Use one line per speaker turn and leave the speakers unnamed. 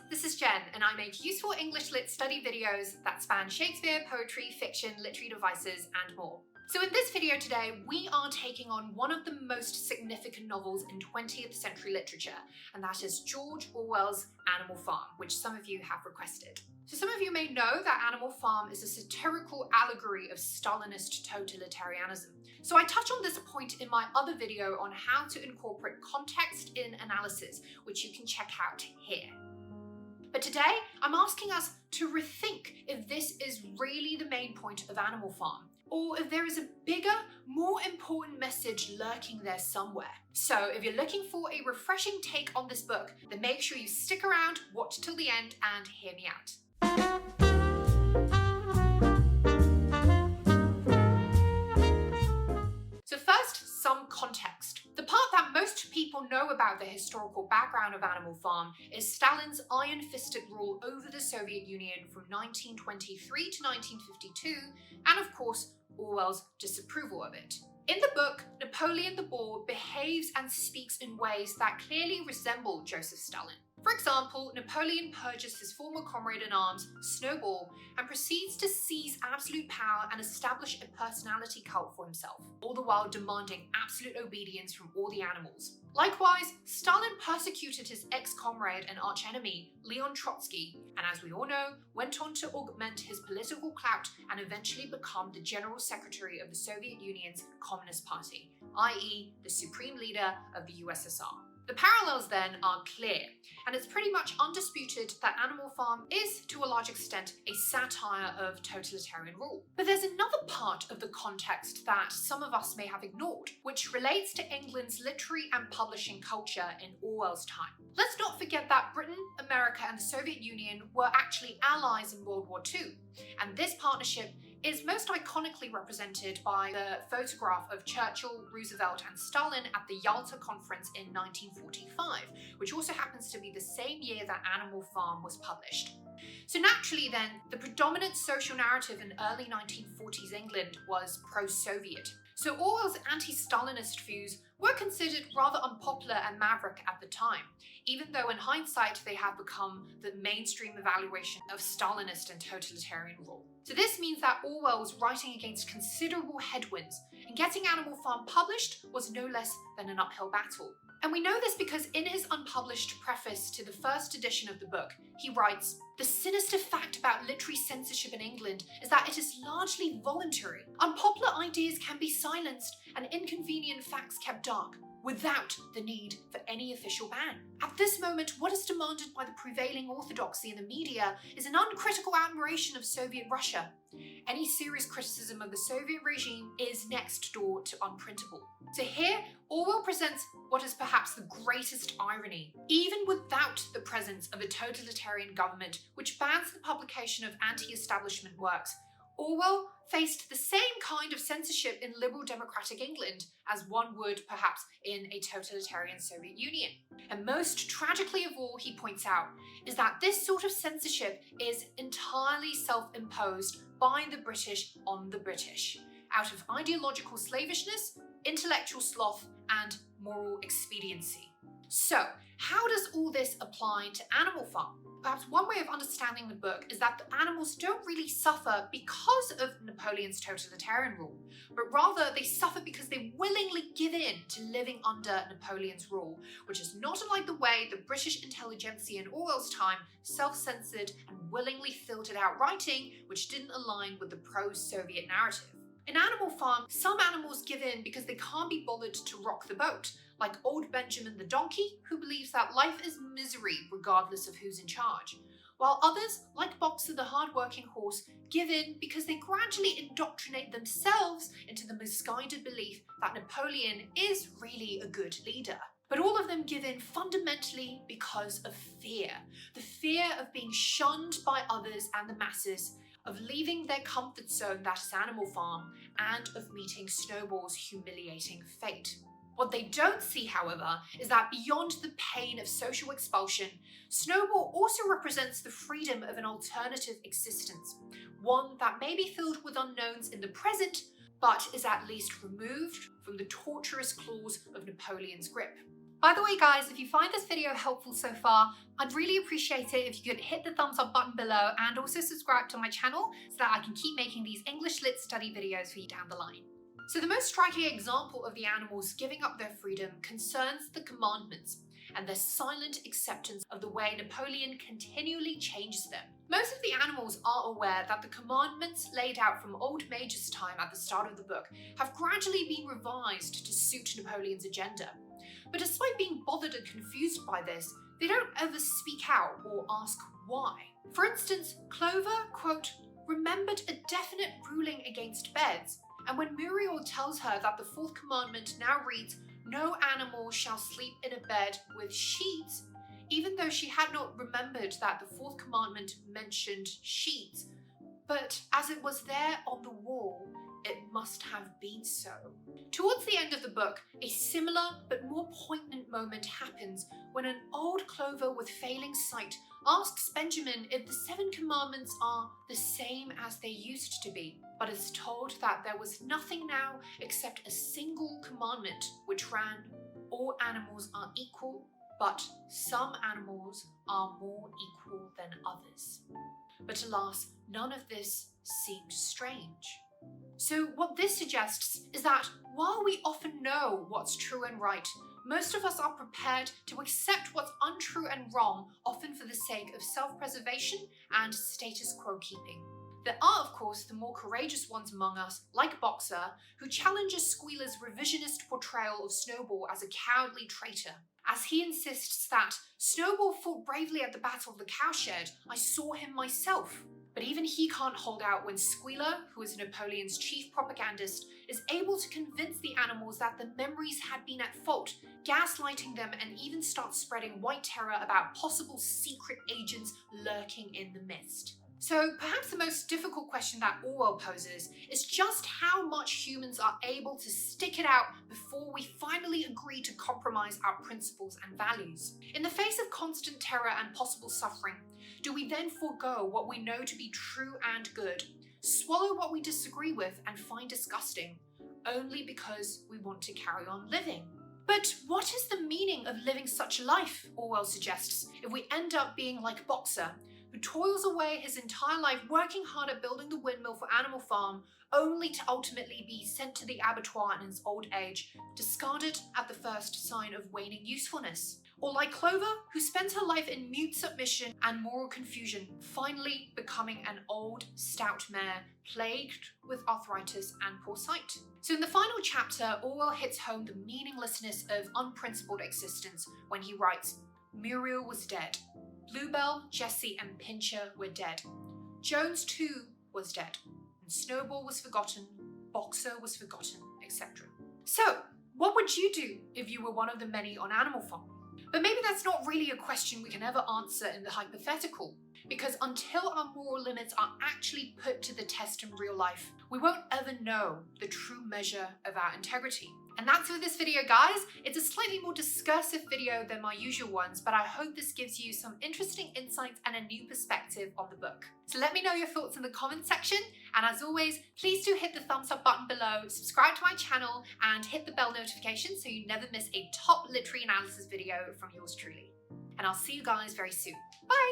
this is Jen, and I make useful English Lit study videos that span Shakespeare, poetry, fiction, literary devices, and more. So in this video today, we are taking on one of the most significant novels in 20th century literature, and that is George Orwell's Animal Farm, which some of you have requested. So some of you may know that Animal Farm is a satirical allegory of Stalinist totalitarianism. So I touch on this point in my other video on how to incorporate context in analysis, which you can check out here. But today, I'm asking us to rethink if this is really the main point of Animal Farm, or if there is a bigger, more important message lurking there somewhere. So if you're looking for a refreshing take on this book, then make sure you stick around, watch till the end, and hear me out. So first, some context. The part that most people know about the historical background of Animal Farm is Stalin's iron-fisted rule over the Soviet Union from 1923 to 1952, and of course, Orwell's disapproval of it. In the book, Napoleon the Boar behaves and speaks in ways that clearly resemble Joseph Stalin. For example, Napoleon purges his former comrade-in-arms, Snowball, and proceeds to seize absolute power and establish a personality cult for himself, all the while demanding absolute obedience from all the animals. Likewise, Stalin persecuted his ex-comrade and archenemy, Leon Trotsky, and as we all know, went on to augment his political clout and eventually become the General Secretary of the Soviet Union's Communist Party, i.e. the supreme leader of the USSR. The parallels then are clear, and it's pretty much undisputed that Animal Farm is, to a large extent, a satire of totalitarian rule. But there's another part of the context that some of us may have ignored, which relates to England's literary and publishing culture in Orwell's time. Let's not forget that Britain, America, and the Soviet Union were actually allies in World War II, and this partnership is most iconically represented by the photograph of Churchill, Roosevelt, and Stalin at the Yalta Conference in 1945, which also happens to be the same year that Animal Farm was published. So naturally then, the predominant social narrative in early 1940s England was pro-Soviet. So Orwell's anti-Stalinist views were considered rather unpopular and maverick at the time, even though in hindsight they have become the mainstream evaluation of Stalinist and totalitarian rule. So this means that Orwell was writing against considerable headwinds, and getting Animal Farm published was no less than an uphill battle. And we know this because in his unpublished preface to the first edition of the book, he writes, "The sinister fact about literary censorship in England is that it is largely voluntary. Unpopular ideas can be silenced and inconvenient facts kept dark, without the need for any official ban. At this moment, what is demanded by the prevailing orthodoxy in the media is an uncritical admiration of Soviet Russia. Any serious criticism of the Soviet regime is next door to unprintable." So here, Orwell presents what is perhaps the greatest irony. Even without the presence of a totalitarian government which bans the publication of anti-establishment works, Orwell faced the same kind of censorship in liberal democratic England as one would perhaps in a totalitarian Soviet Union. And most tragically of all, he points out, is that this sort of censorship is entirely self-imposed by the British on the British, out of ideological slavishness, intellectual sloth, and moral expediency. So, how does all this apply to Animal Farm? Perhaps one way of understanding the book is that the animals don't really suffer because of Napoleon's totalitarian rule, but rather they suffer because they willingly give in to living under Napoleon's rule, which is not unlike the way the British intelligentsia in Orwell's time self-censored and willingly filtered out writing which didn't align with the pro-Soviet narrative. In Animal Farm, some animals give in because they can't be bothered to rock the boat, like old Benjamin the donkey, who believes that life is misery regardless of who's in charge, while others, like Boxer the hard-working horse, give in because they gradually indoctrinate themselves into the misguided belief that Napoleon is really a good leader. But all of them give in fundamentally because of fear. The fear of being shunned by others and the masses, of leaving their comfort zone that is Animal Farm, and of meeting Snowball's humiliating fate. What they don't see, however, is that beyond the pain of social expulsion, Snowball also represents the freedom of an alternative existence, one that may be filled with unknowns in the present, but is at least removed from the torturous claws of Napoleon's grip. By the way guys, if you find this video helpful so far, I'd really appreciate it if you could hit the thumbs up button below and also subscribe to my channel so that I can keep making these English Lit study videos for you down the line. So the most striking example of the animals giving up their freedom concerns the commandments and their silent acceptance of the way Napoleon continually changes them. Most of the animals are aware that the commandments laid out from old Major's time at the start of the book have gradually been revised to suit Napoleon's agenda. But despite being bothered and confused by this, they don't ever speak out or ask why. For instance, Clover, quote, remembered a definite ruling against beds, and when Muriel tells her that the fourth commandment now reads, no animal shall sleep in a bed with sheets, even though she had not remembered that the fourth commandment mentioned sheets, but as it was there on the wall, it must have been so. Towards the end of the book, a similar but more poignant moment happens when an old Clover with failing sight asks Benjamin if the 7 commandments are the same as they used to be, but is told that there was nothing now except a single commandment which ran, all animals are equal, but some animals are more equal than others. But alas, none of this seemed strange. So what this suggests is that while we often know what's true and right, most of us are prepared to accept what's untrue and wrong, often for the sake of self-preservation and status quo keeping. There are, of course, the more courageous ones among us, like Boxer, who challenges Squealer's revisionist portrayal of Snowball as a cowardly traitor. As he insists that Snowball fought bravely at the Battle of the Cowshed, I saw him myself. But even he can't hold out when Squealer, who is Napoleon's chief propagandist, is able to convince the animals that the memories had been at fault, gaslighting them, and even starts spreading white terror about possible secret agents lurking in the mist. So perhaps the most difficult question that Orwell poses is just how much humans are able to stick it out before we finally agree to compromise our principles and values. In the face of constant terror and possible suffering, do we then forego what we know to be true and good, swallow what we disagree with and find disgusting, only because we want to carry on living? But what is the meaning of living such a life, Orwell suggests, if we end up being like Boxer, who toils away his entire life working hard at building the windmill for Animal Farm, only to ultimately be sent to the abattoir in his old age, discarded at the first sign of waning usefulness? Or like Clover, who spends her life in mute submission and moral confusion, finally becoming an old, stout mare plagued with arthritis and poor sight. So in the final chapter, Orwell hits home the meaninglessness of unprincipled existence when he writes, Muriel was dead. Bluebell, Jessie and Pincher were dead. Jones too was dead. And Snowball was forgotten, Boxer was forgotten, etc. So, what would you do if you were one of the many on Animal Farm? But maybe that's not really a question we can ever answer in the hypothetical, because until our moral limits are actually put to the test in real life, we won't ever know the true measure of our integrity. And that's for this video, guys. It's a slightly more discursive video than my usual ones, but I hope this gives you some interesting insights and a new perspective on the book. So let me know your thoughts in the comments section, and as always, please do hit the thumbs up button below, subscribe to my channel, and hit the bell notification so you never miss a top literary analysis video from yours truly. And I'll see you guys very soon. Bye!